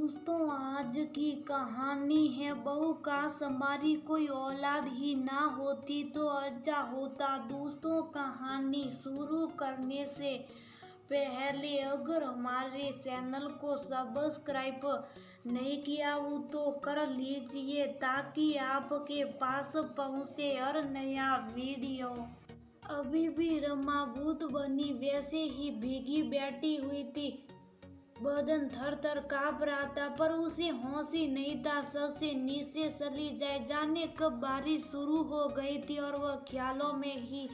दोस्तों, आज की कहानी है बहू काश हमारी कोई औलाद ही ना होती तो अच्छा होता। दोस्तों, कहानी शुरू करने से पहले अगर हमारे चैनल को सब्सक्राइब नहीं किया हो तो कर लीजिए ताकि आपके पास पहुंचे हर नया वीडियो। अभी भी रमा भूत बनी वैसे ही भीगी बैठी हुई थी। बदन थर थर कांप रहा था पर उसे होश ही नहीं था। सर से नीचे चली जाए जाने कब बारिश शुरू हो गई थी और वह ख्यालों में ही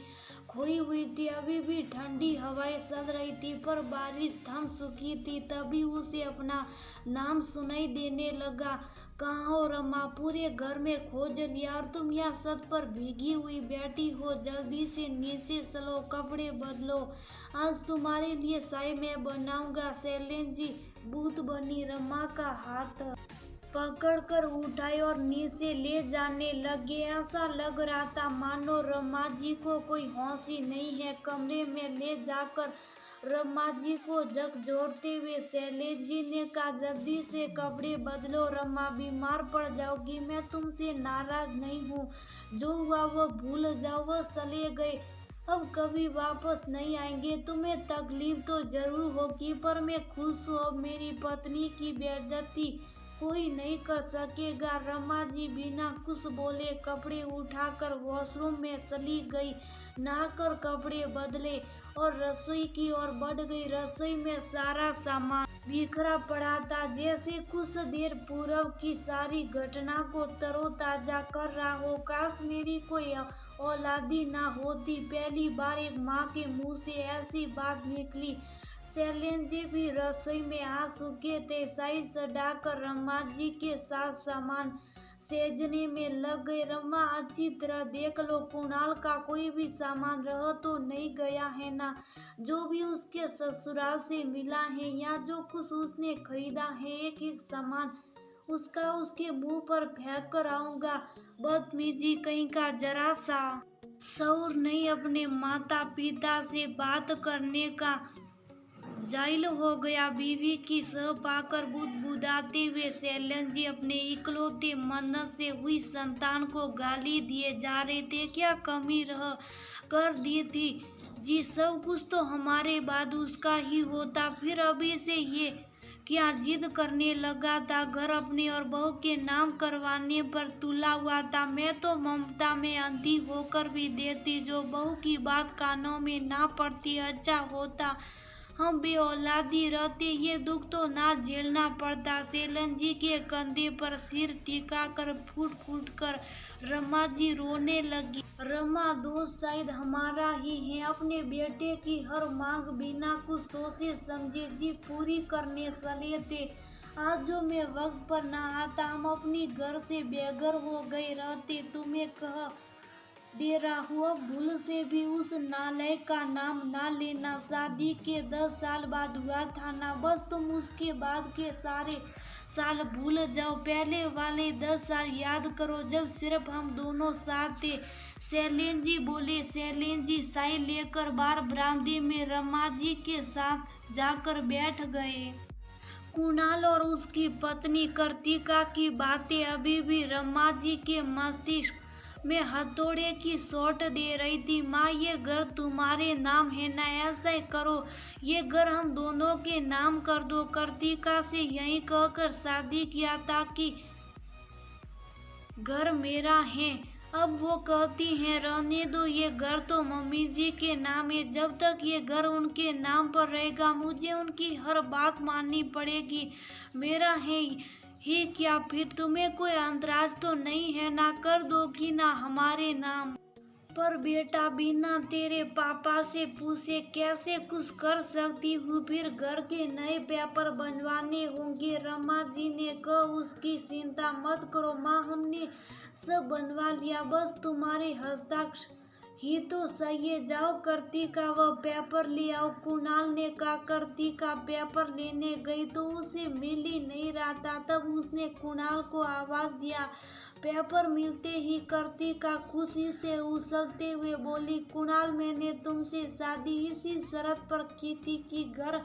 खोई हुई थी। अभी भी ठंडी हवाएं चल रही थी पर बारिश थम चुकी थी। तभी उसे अपना नाम सुनाई देने लगा। कहाँ हो रमा? पूरे घर में खोज लिया और तुम यहाँ छत पर भीगी हुई बैठी हो। जल्दी से नीचे चलो, कपड़े बदलो, आज तुम्हारे लिए चाय मैं बनाऊंगा। शैलेंद्र जी भूत बनी रमा का हाथ पकड़कर उठाए और नीचे ले जाने लगे। ऐसा लग रहा था मानो रमा जी को कोई होश ही नहीं है। कमरे में ले जाकर रमा जी को झकझोरते हुए शैलेंद्र जी ने कहा, जल्दी से कपड़े बदलो रमा, बीमार पड़ जाओगी। मैं तुमसे नाराज नहीं हूँ, जो हुआ वो भूल जाओ। वह चले गए, अब कभी वापस नहीं आएंगे। तुम्हें तकलीफ तो जरूर होगी पर मैं खुश हूँ। अब मेरी पत्नी की बेइज्जती कोई नहीं कर सकेगा। रमा जी बिना कुछ बोले कपड़े उठाकर वॉशरूम में चली गई, नहाकर कपड़े बदले और रसोई की ओर बढ़ गई। रसोई में सारा सामान बिखरा पड़ा था, जैसे कुछ देर पूर्व की सारी घटना को तरोताजा कर रहा हो। काश मेरी कोई औलादी ना होती। पहली बार एक माँ के मुंह से ऐसी बात निकली। शैलेंद्र जी भी रसोई में आ चुके थे। चाय चढ़ाकर रमा जी के साथ सामान सहेजने में लग गए। रमा, अच्छी तरह देख लो, कुणाल का कोई भी सामान रह तो नहीं गया है ना? जो भी उसके ससुराल से मिला है या जो कुछ उसने खरीदा है, एक एक सामान उसका उसके मुंह पर फेंक कर आऊंगा। बदतमीजी कहीं का, जरा सा शऊर नहीं। अपने माता पिता से बात करने का जाहिल हो गया। बीवी की सह पाकर बुदबुदाते हुए शैलेंद्र जी अपने इकलौते मन्नत से हुई संतान को गाली दिए जा रहे थे। क्या कमी रह कर दी थी जी? सब कुछ तो हमारे बाद उसका ही होता, फिर अभी से ये क्या जिद करने लगा था? घर अपने और बहू के नाम करवाने पर तुला हुआ था। मैं तो ममता में अंधी होकर भी देती, जो बहू की बात कानों में ना पड़ती। अच्छा होता हम बे औलादी रहते, ये दुख तो ना झेलना पड़ता। शैलेंद्र जी के कंधे पर सिर टिकाकर फूट फूट कर रमा जी रोने लगी। रमा, दोस्त शायद हमारा ही है। अपने बेटे की हर मांग बिना कुछ सोचे समझे जी पूरी करने चले थे। आज जो मैं वक्त पर ना आता, हम अपनी घर से बेघर हो गए रहते। तुम्हें कह दे रहा हूँ, अब भूल से भी उस नालायक का नाम ना लेना। शादी के 10 साल बाद हुआ था ना? बस तुम उसके बाद के सारे साल भूल जाओ, पहले वाले 10 साल याद करो जब सिर्फ हम दोनों साथ थे। शैलेंद्र जी बोले। शैलेंद्र जी चाय लेकर बाहर बरामदे में रमा जी के साथ जाकर बैठ गए। कुणाल और उसकी पत्नी कृतिका की बातें अभी भी रमा जी के मस्तिष्क में हथौड़े की चोट दे रही थी। माँ, ये घर तुम्हारे नाम है ना? ऐसा करो, ये घर हम दोनों के नाम कर दो। कृतिका से यही कहकर शादी किया ताकि घर मेरा है। अब वो कहती हैं रहने दो, ये घर तो मम्मी जी के नाम है। जब तक ये घर उनके नाम पर रहेगा मुझे उनकी हर बात माननी पड़ेगी। मेरा है ही क्या फिर? तुम्हें कोई अंतराज तो नहीं है ना? कर दोगी ना हमारे नाम पर? बेटा, बिना तेरे पापा से पूछे कैसे कुछ कर सकती हूँ? फिर घर के नए पेपर बनवाने होंगे। रमा जी ने कहा, उसकी चिंता मत करो माँ, हमने सब बनवा लिया, बस तुम्हारे हस्ताक्षर ही तो चाहिए। जाओ कृतिका, वह पेपर ले आओ। कुणाल ने कहा। कृतिका पेपर लेने गई तो उसे मिल ही नहीं रहा था। तब उसने कुणाल को आवाज दिया। पेपर मिलते ही कृतिका खुशी से उछलते हुए बोली, कुणाल, मैंने तुमसे शादी इसी शर्त पर की थी कि घर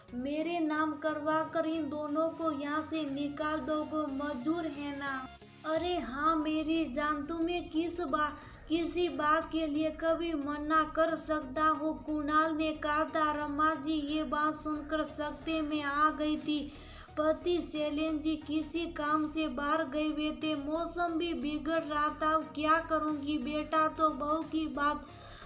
मेरे नाम करवा कर इन दोनों को यहाँ से निकाल दो, वो मजदूर है ना। अरे हाँ मेरी जान, तुम्हें किसी बात के लिए कभी मना कर सकता हूँ, कुणाल ने कहा था। रमा जी ये बात सुनकर सकते में आ गई थी। पति शैलेंद्र जी किसी काम से बाहर गए हुए थे, मौसम भी बिगड़ रहा था। अब क्या करूँगी, बेटा तो बहू की बात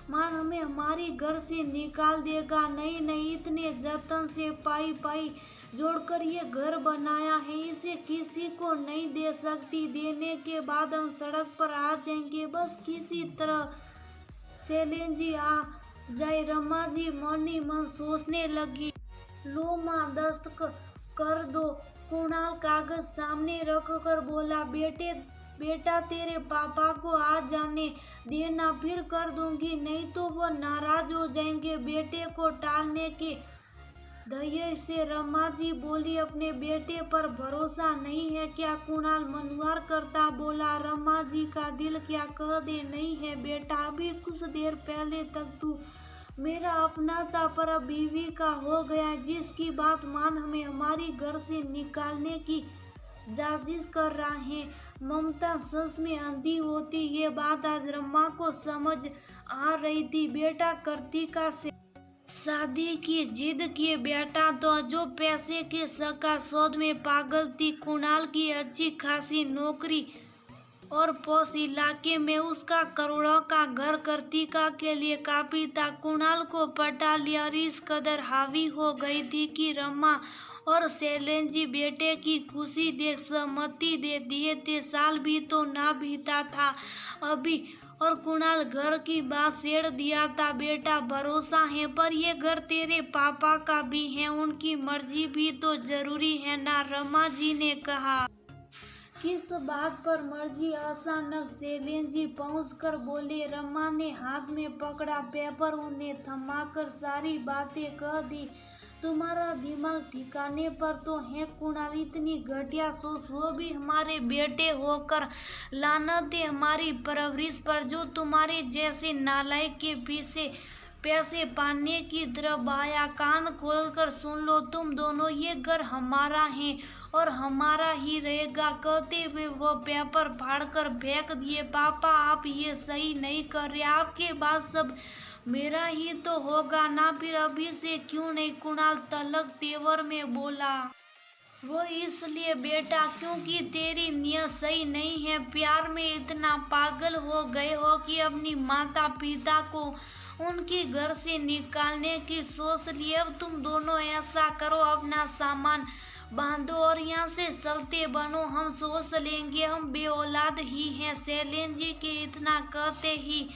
मान हमें हमारी घर से निकाल देगा। नहीं नहीं, इतने जतन से पाई जोड़कर ये घर बनाया है, इसे किसी को नहीं दे सकती। देने के बाद हम सड़क पर आ जाएंगे, बस किसी तरह शैलेंद्र जी आ जाए। रमा जी मन ही मन सोचने लगी। लो माँ दस्तखत कर दो। कुणाल कागज सामने रखकर बोला, बेटा तेरे पापा को आ जाने देना, फिर कर दूंगी, नहीं तो वो नाराज हो जाएंगे। बेटे को टालने के धैर्य से रमा जी बोली, अपने बेटे पर भरोसा नहीं है क्या? कुणाल मनवार करता बोला। रमा जी का दिल क्या कह दे, नहीं है बेटा, अभी कुछ देर पहले तक तू मेरा अपना था, पर अब बीवी का हो गया, जिसकी बात मान हमें हमारी घर से निकालने की जाजिश कर रहा है। ममता सच में अंधी होती, ये बात आज रमा को समझ आ रही थी। बेटा कार्तिका से शादी की जिद किए, बेटा तो जो पैसे के शका शोध में पागल थी। कुणाल की अच्छी खासी नौकरी और पौष इलाके में उसका करोड़ों का घर कार्तिका के लिए काफी था। कुणाल को पटा लिया और इस कदर हावी हो गई थी कि रमा और शैलेंद्र जी बेटे की खुशी देख सहमति दे दिए थे। साल भी तो ना बीता था अभी, और कुणाल घर की बात छेड़ दिया था। बेटा भरोसा है, पर ये घर तेरे पापा का भी है, उनकी मर्जी भी तो जरूरी है ना, रमा जी ने कहा। किस बात पर मर्जी? अचानक शैलेंद्र जी पहुंचकर बोले। रमा ने हाथ में पकड़ा पेपर, उन्हें थमाकर सारी बातें कह दी। तुम्हारा दिमाग ठिकाने पर तो है कुणाल, इतनी घटिया सोच, वो भी हमारे बेटे होकर। लानत है हमारी परवरिश पर, जो तुम्हारे जैसे नालायक के पीछे पैसे पाने की तरफ आया। कान खोलकर सुन लो तुम दोनों, ये घर हमारा है और हमारा ही रहेगा। कहते हुए वो पेपर फाड़कर फेंक दिए। पापा आप ये सही नहीं कर रहे, आपके बाद सब मेरा ही तो होगा ना, फिर अभी से क्यों नहीं? कुणाल तलक तेवर में बोला। वो इसलिए बेटा क्योंकि तेरी नियत सही नहीं है। प्यार में इतना पागल हो गए हो कि अपनी माता पिता को उनके घर से निकालने की सोच ली। अब तुम दोनों ऐसा करो, अपना सामान बांधो और यहाँ से चलते बनो, हम सोच लेंगे, हम बेऔलाद ही हैं। शैलेंद्र जी के इतना कहते ही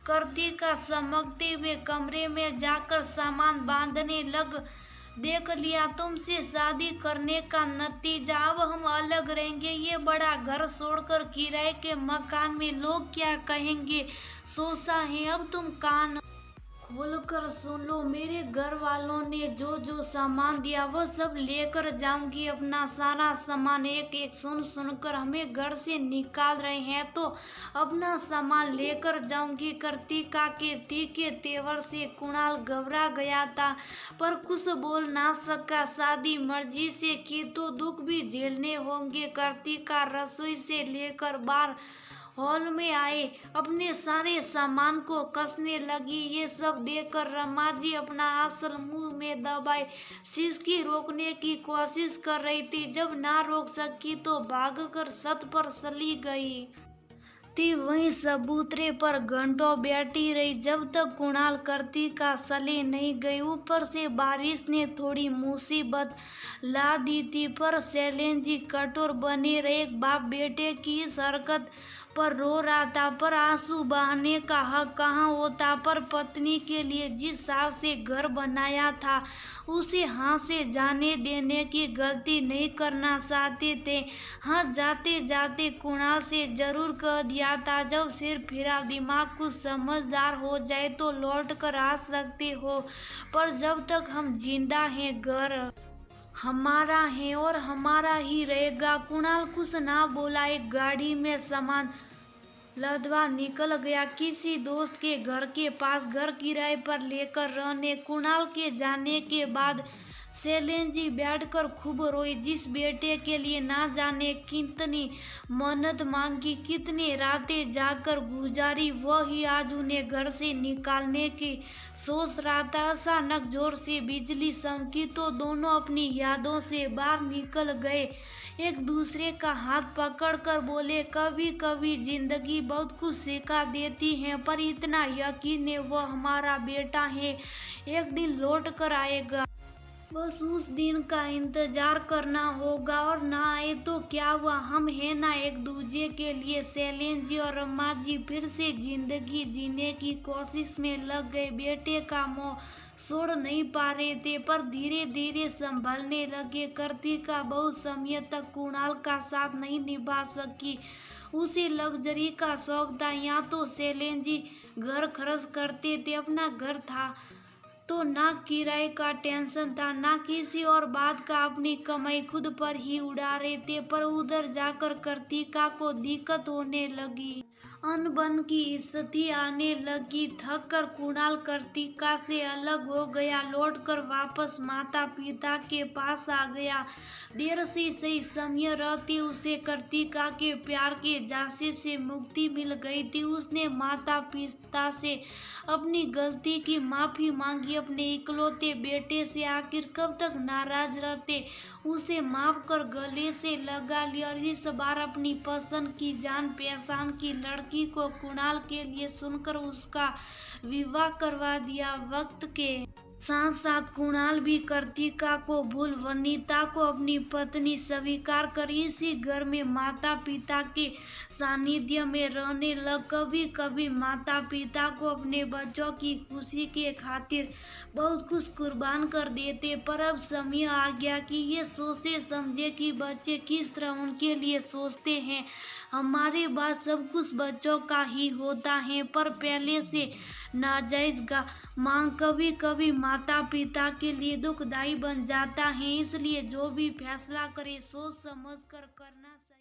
कार्तिका चमकते हुए कमरे में जाकर सामान बांधने लग। देख लिया तुमसे शादी करने का नतीजा, अब हम अलग रहेंगे। ये बड़ा घर छोड़कर किराए के मकान में, लोग क्या कहेंगे सोचा है। अब तुम कान खोलकर सुन लो, मेरे घर वालों ने जो जो सामान दिया वो सब लेकर जाऊंगी। अपना सारा सामान एक एक सुनकर हमें घर से निकाल रहे हैं तो अपना सामान लेकर जाऊंगी। कार्तिका के तीखे तेवर से कुणाल घबरा गया था, पर कुछ बोल ना सका। शादी मर्जी से की तो दुख भी झेलने होंगे। कार्तिका रसोई से लेकर बाहर हॉल में आए, अपने सारे सामान को कसने लगी। ये सब देखकर रमा जी अपना आंचल मुंह में दबाए सिसकी रोकने की कोशिश कर रही थी। जब ना रोक सकी तो भागकर छत पर चली गई थी। वहीं चबूतरे पर घंटों बैठी रही, जब तक कुणाल कार्तिका चले नहीं गई। ऊपर से बारिश ने थोड़ी मुसीबत ला दी थी, पर शैलेंद्र जी कठोर बने रहे। बाप बेटे की इस हरकत पर रो रहा था, पर आंसू बहाने का हक कहाँ होता। पर पत्नी के लिए जिस हिसाब से घर बनाया था, उसे हाथ से जाने देने की गलती नहीं करना चाहते थे। हाँ, जाते जाते कुणाल से जरूर कह दिया था, जब सिर फिरा दिमाग कुछ समझदार हो जाए तो लौट कर आ सकते हो, पर जब तक हम जिंदा हैं घर हमारा है और हमारा ही रहेगा। कुणाल कुछ ना बोला, एक गाड़ी में सामान लदवा निकल गया किसी दोस्त के घर के पास, घर किराए पर लेकर रहने। कुणाल के जाने के बाद शैलेंद्र जी बैठकर खूब रोए। जिस बेटे के लिए ना जाने कितनी मन्नत मांगी, कितनी रातें जाकर गुजारी, वही आज उन्हें घर से निकालने की सोच रहा था। अचानक जोर से बिजली चमकी तो दोनों अपनी यादों से बाहर निकल गए। एक दूसरे का हाथ पकड़कर बोले, कभी कभी जिंदगी बहुत कुछ सिखा देती है, पर इतना यकीन है वो हमारा बेटा है, एक दिन लौट कर आएगा। बस उस दिन का इंतजार करना होगा, और ना आए तो क्या हुआ, हम है ना एक दूसरे के लिए। शैलेंद्र जी और अम्मा जी फिर से जिंदगी जीने की कोशिश में लग गए। बेटे का मोह छोड़ नहीं पा रहे थे, पर धीरे धीरे संभलने लगे। कृतिका बहुत समय तक कुणाल का साथ नहीं निभा सकी। उसे लग्जरी का शौक था। यहाँ तो शैलेंद्र जी घर खर्च करते थे, अपना घर था तो ना किराए का टेंशन था, ना किसी और बात का। अपनी कमाई खुद पर ही उड़ा रहे थे, पर उधर जाकर कृतिका को दिक्कत होने लगी। अनबन की स्थिति आने लगी। थक कर कुणाल कृतिका से अलग हो गया, लौटकर वापस माता पिता के पास आ गया। देर से सही समय रहते उसे कृतिका के प्यार के झांसे से मुक्ति मिल गई थी। उसने माता पिता से अपनी गलती की माफी मांगी। अपने इकलौते बेटे से आखिर कब तक नाराज रहते, उसे माफ कर गले से लगा लिया, और इस बार अपनी पसंद की जान पहचान की लड़की को कुणाल के लिए सुनकर उसका विवाह करवा दिया। वक्त के साथ साथ कुणाल भी कृतिका को भूल वनिता को अपनी पत्नी स्वीकार कर इसी घर में माता पिता के सानिध्य में रहने लग। कभी कभी माता पिता को अपने बच्चों की खुशी के खातिर बहुत कुछ कुर्बान कर देते, पर अब समय आ गया कि ये सोचे समझे कि बच्चे किस तरह उनके लिए सोचते हैं। हमारे बाद सब कुछ बच्चों का ही होता है, पर पहले से नाजायज मांग कभी कभी माता पिता के लिए दुखदायी बन जाता है। इसलिए जो भी फैसला करे सोच समझ कर करना चाहिए।